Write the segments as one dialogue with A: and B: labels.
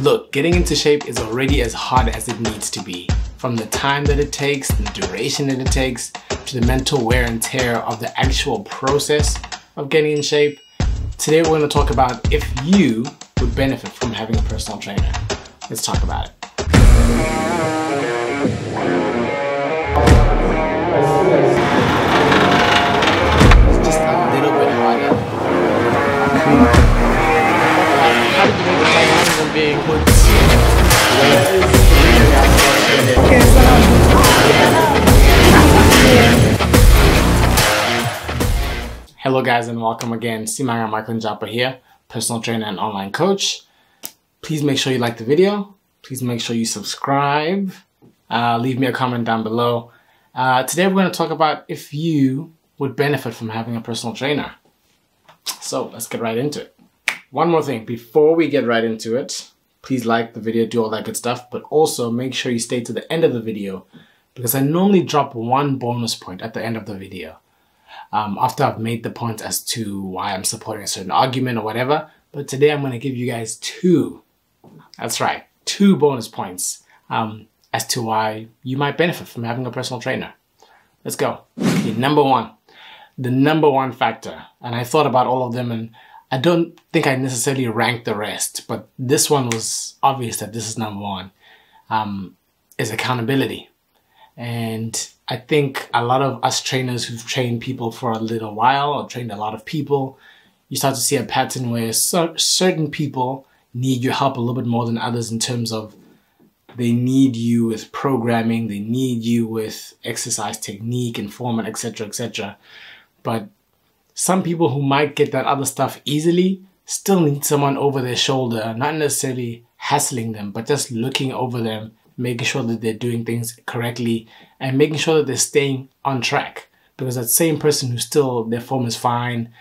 A: Look, getting into shape is already as hard as it needs to be. From the time that it takes, the duration that it takes, to the mental wear and tear of the actual process of getting in shape. Today we're going to talk about if you would benefit from having a personal trainer. Let's talk about it. It's just a little bit harder. How did you make it like harder than being put? Hello guys and welcome again. Simanga Michael Njapa here, personal trainer and online coach. Please make sure you like the video. Please make sure you subscribe. Leave me a comment down below. Today we're going to talk about if you would benefit from having a personal trainer. So let's get right into it. One more thing before we get right into it. Please like the video, do all that good stuff, but also make sure you stay to the end of the video because I normally drop one bonus point at the end of the video. After I've made the point as to why I'm supporting a certain argument or whatever. But today I'm going to give you guys two bonus points as to why you might benefit from having a personal trainer. Let's go. Okay, number one, the number one factor, and I thought about all of them and I don't think I necessarily ranked the rest, but this one was obvious that this is number one, is accountability. And I think a lot of us trainers who've trained people for a little while or trained a lot of people, you start to see a pattern where certain people need your help a little bit more than others in terms of they need you with programming, they need you with exercise technique and format, etc., etc. But some people who might get that other stuff easily still need someone over their shoulder, not necessarily hassling them, but just looking over them, making sure that they're doing things correctly and making sure that they're staying on track. Because that same person who still, their form is fine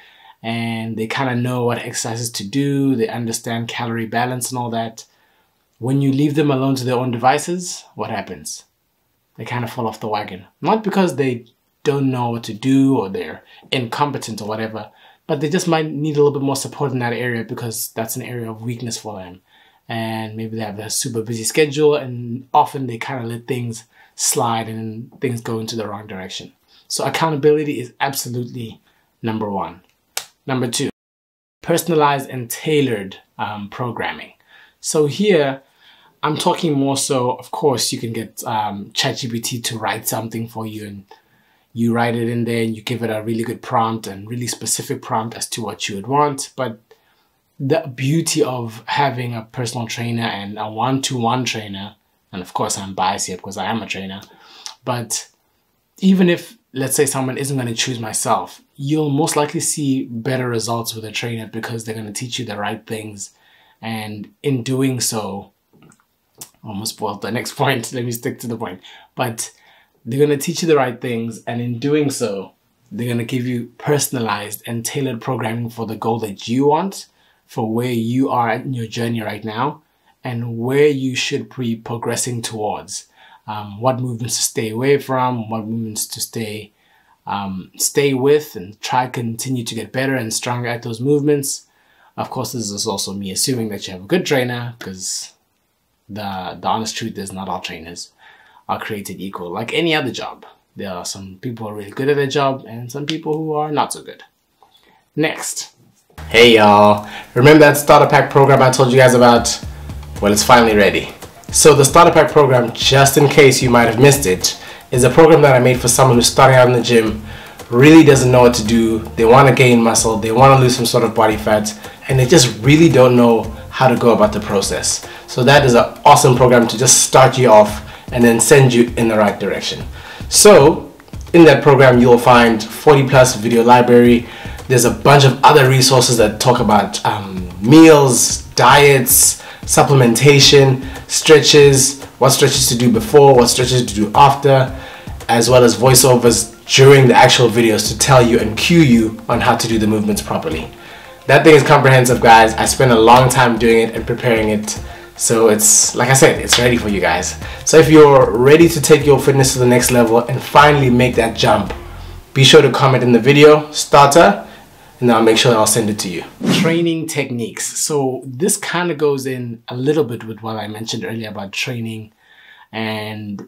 A: and they kind of know what exercises to do, they understand calorie balance and all that. When you leave them alone to their own devices, what happens? They kind of fall off the wagon. Not because they don't know what to do or they're incompetent or whatever, but they just might need a little bit more support in that area because that's an area of weakness for them. And maybe they have a super busy schedule and often they kind of let things slide and things go into the wrong direction. So accountability is absolutely number one. Number two, personalized and tailored programming. So here, I'm talking more so, of course, you can get ChatGPT to write something for you and you write it in there and you give it a really good prompt and really specific prompt as to what you would want. But the beauty of having a personal trainer and a one-to-one trainer, and of course I'm biased here because I am a trainer, but even if, let's say someone isn't going to choose myself, you'll most likely see better results with a trainer because they're going to teach you the right things. And in doing so, almost spoiled the next point, let me stick to the point, but they're going to teach you the right things, and in doing so, they're going to give you personalized and tailored programming for the goal that you want, for where you are in your journey right now, and where you should be progressing towards. What movements to stay away from, what movements to stay with, and try to continue to get better and stronger at those movements. Of course, this is also me assuming that you have a good trainer, because the honest truth is not all trainers are created equal. Like any other job, there are some people who are really good at their job and some people who are not so good. Next. Hey y'all, remember that starter pack program I told you guys about? Well, it's finally ready. So the starter pack program, just in case you might have missed it, is a program that I made for someone who's starting out in the gym, really doesn't know what to do, they want to gain muscle, they want to lose some sort of body fat, and they just really don't know how to go about the process. So that is an awesome program to just start you off and then send you in the right direction. So in that program you'll find 40+ video library. There's a bunch of other resources that talk about meals, diets, supplementation, stretches, what stretches to do before, what stretches to do after, as well as voiceovers during the actual videos to tell you and cue you on how to do the movements properly. That thing is comprehensive, guys. I spent a long time doing it and preparing it. So it's, like I said, it's ready for you guys. So if you're ready to take your fitness to the next level and finally make that jump, be sure to comment in the video starter and then I'll make sure I'll send it to you. Training techniques. So this kind of goes in a little bit with what I mentioned earlier about training and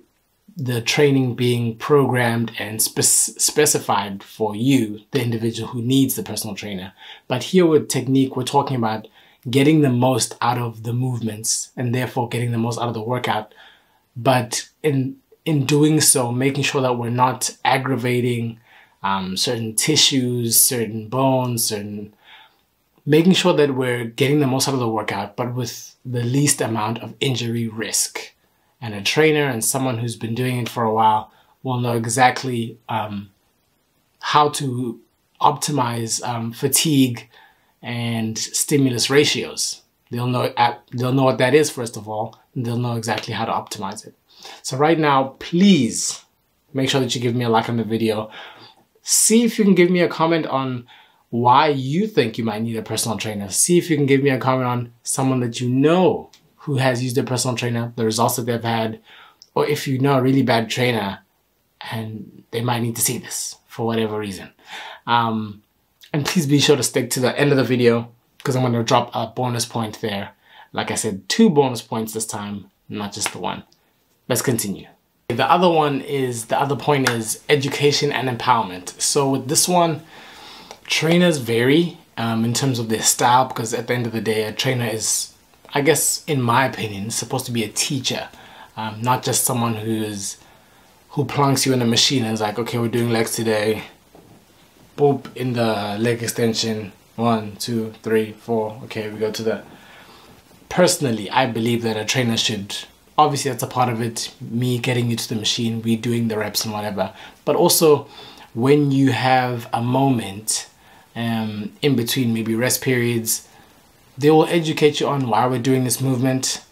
A: the training being programmed and specified for you, the individual who needs the personal trainer. But here with technique, we're talking about getting the most out of the movements and therefore getting the most out of the workout. But in doing so, making sure that we're not aggravating certain tissues, certain bones, making sure that we're getting the most out of the workout, but with the least amount of injury risk. And a trainer and someone who's been doing it for a while will know exactly how to optimize fatigue and stimulus ratios. They'll know what that is, first of all, and they'll know exactly how to optimize it. So right now, please make sure that you give me a like on the video. See if you can give me a comment on why you think you might need a personal trainer. See if you can give me a comment on someone that you know who has used a personal trainer, the results that they've had, or if you know a really bad trainer and they might need to see this for whatever reason. And please be sure to stick to the end of the video because I'm going to drop a bonus point there. Like I said, 2 bonus points this time, not just the one. Let's continue. The other point is education and empowerment. So with this one, trainers vary in terms of their style, because at the end of the day, a trainer is, I guess, in my opinion, supposed to be a teacher, not just someone who plunks you in a machine and is like, okay, we're doing legs today. Boop, in the leg extension, 1, 2, 3, 4. Okay, we go to the. Personally, I believe that a trainer should, obviously that's a part of it, me getting you to the machine, we doing the reps and whatever. But also, when you have a moment in between maybe rest periods, they will educate you on why we're doing this movement,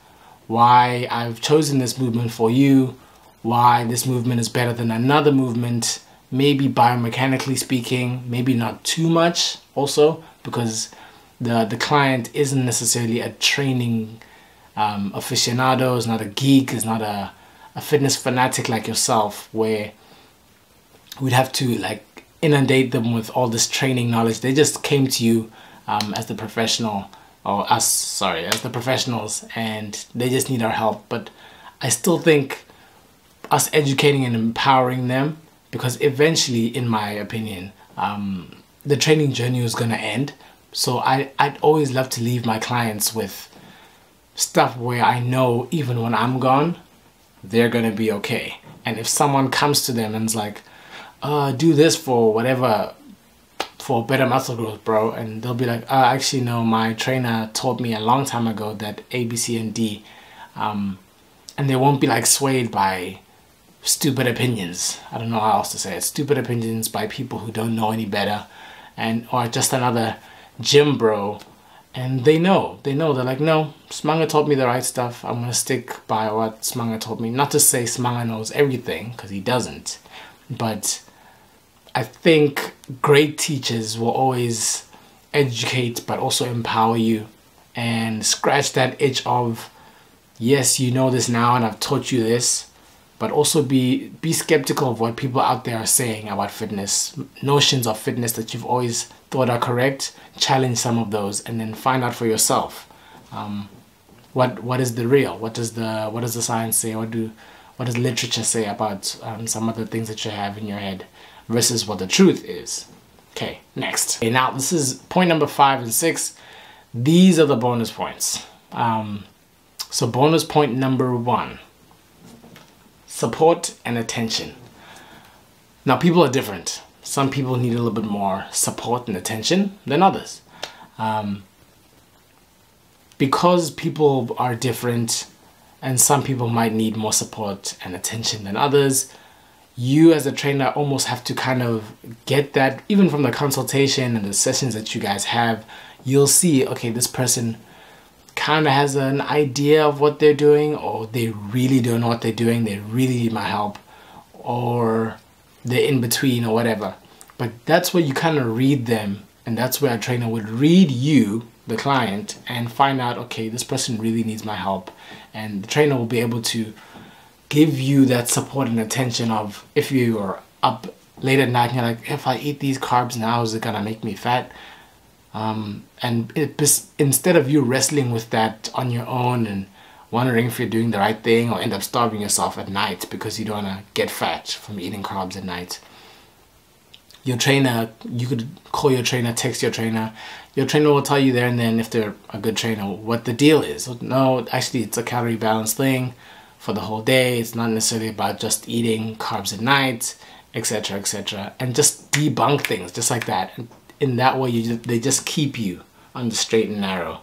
A: why I've chosen this movement for you, why this movement is better than another movement, maybe biomechanically speaking, maybe not too much also, because the client isn't necessarily a training aficionado, is not a geek, is not a fitness fanatic like yourself, where we'd have to like inundate them with all this training knowledge. They just came to you as the professional, or us, sorry, as the professionals, and they just need our help. But I still think us educating and empowering them, because eventually, in my opinion, the training journey is going to end. So I'd always love to leave my clients with stuff where I know even when I'm gone, they're going to be okay. And if someone comes to them and is like, do this for whatever, for better muscle growth, bro, and they'll be like, actually no, my trainer told me a long time ago that A, B, C, and D, and they won't be like swayed by stupid opinions. I don't know how else to say it. Stupid opinions by people who don't know any better, or just another gym bro, and they know, they're like, no, Smanga told me the right stuff. I'm gonna stick by what Smanga told me. Not to say Smanga knows everything, because he doesn't, but I think great teachers will always educate but also empower you and scratch that itch of, yes, you know this now and I've taught you this, but also be skeptical of what people out there are saying about fitness, notions of fitness that you've always thought are correct. Challenge some of those and then find out for yourself what is the real, what does the science say, what does literature say about some of the things that you have in your head versus what the truth is. Okay, next. Okay, now this is point number 5 and 6. These are the bonus points. So bonus point number 1. Support and attention. Now people are different. Some people need a little bit more support and attention than others. Because people are different and some people might need more support and attention than others, you as a trainer almost have to kind of get that, even from the consultation and the sessions that you guys have. You'll see, okay, this person kind of has an idea of what they're doing, or they really don't know what they're doing, they really need my help, or they're in between or whatever. But that's where you kind of read them, and that's where a trainer would read you, the client, and find out, okay, this person really needs my help, and the trainer will be able to give you that support and attention of, if you are up late at night and you're like, if I eat these carbs now, is it gonna make me fat? Instead of you wrestling with that on your own and wondering if you're doing the right thing, or end up starving yourself at night because you don't want to get fat from eating carbs at night, your trainer, you could call your trainer, text your trainer will tell you there and then, if they're a good trainer, what the deal is. So, no, actually it's a calorie balance thing for the whole day. It's not necessarily about just eating carbs at night, etc., etc., and just debunk things just like that. And in that way, they just keep you on the straight and narrow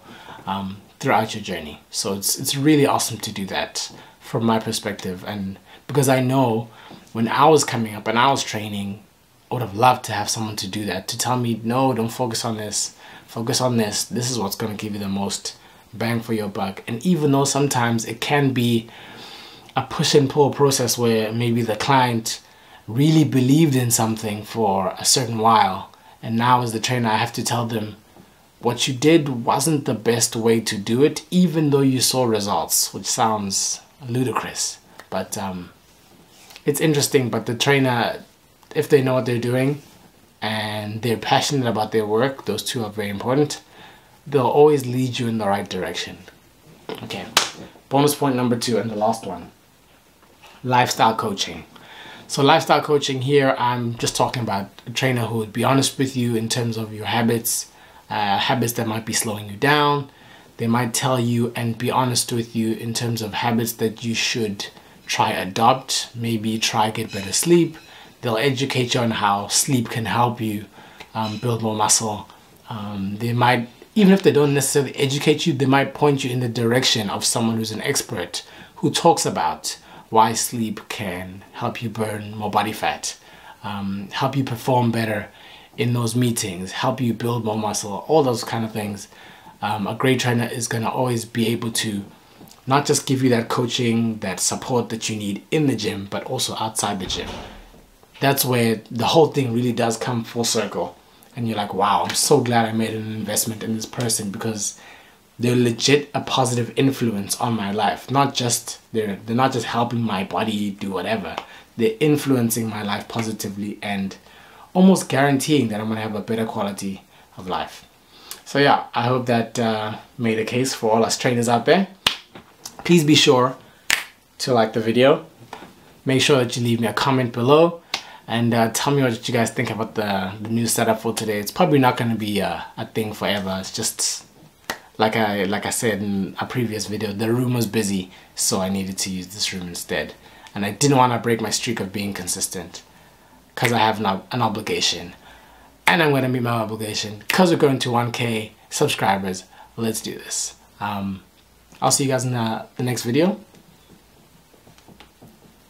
A: throughout your journey. So it's really awesome to do that from my perspective, and because I know when I was coming up and I was training, I would have loved to have someone to do that, to tell me, no, don't focus on this, focus on this. This is what's going to give you the most bang for your buck. And even though sometimes it can be a push and pull process where maybe the client really believed in something for a certain while, and now as the trainer I have to tell them, what you did wasn't the best way to do it, even though you saw results, which sounds ludicrous. But it's interesting. But the trainer, if they know what they're doing and they're passionate about their work, those two are very important, they'll always lead you in the right direction. Okay, bonus point number 2 and the last one, lifestyle coaching. So lifestyle coaching here, I'm just talking about a trainer who would be honest with you in terms of your habits, habits that might be slowing you down. They might tell you and be honest with you in terms of habits that you should try adopt. Maybe try get better sleep. They'll educate you on how sleep can help you build more muscle. They might, even if they don't necessarily educate you, they might point you in the direction of someone who's an expert who talks about why sleep can help you burn more body fat, help you perform better in those meetings, help you build more muscle, all those kind of things. A great trainer is going to always be able to not just give you that coaching, that support that you need in the gym, but also outside the gym. That's where the whole thing really does come full circle. And you're like, wow, I'm so glad I made an investment in this person, because they're legit a positive influence on my life. Not just, they're not just helping my body do whatever. They're influencing my life positively and almost guaranteeing that I'm going to have a better quality of life. So yeah, I hope that made a case for all us trainers out there. Please be sure to like the video. Make sure that you leave me a comment below and tell me what you guys think about the new setup for today. It's probably not going to be a thing forever. It's just like I said in a previous video, the room was busy, so I needed to use this room instead. And I didn't want to break my streak of being consistent, because I have an obligation. And I'm going to meet my obligation because we're going to 1K subscribers. Let's do this. I'll see you guys in the next video.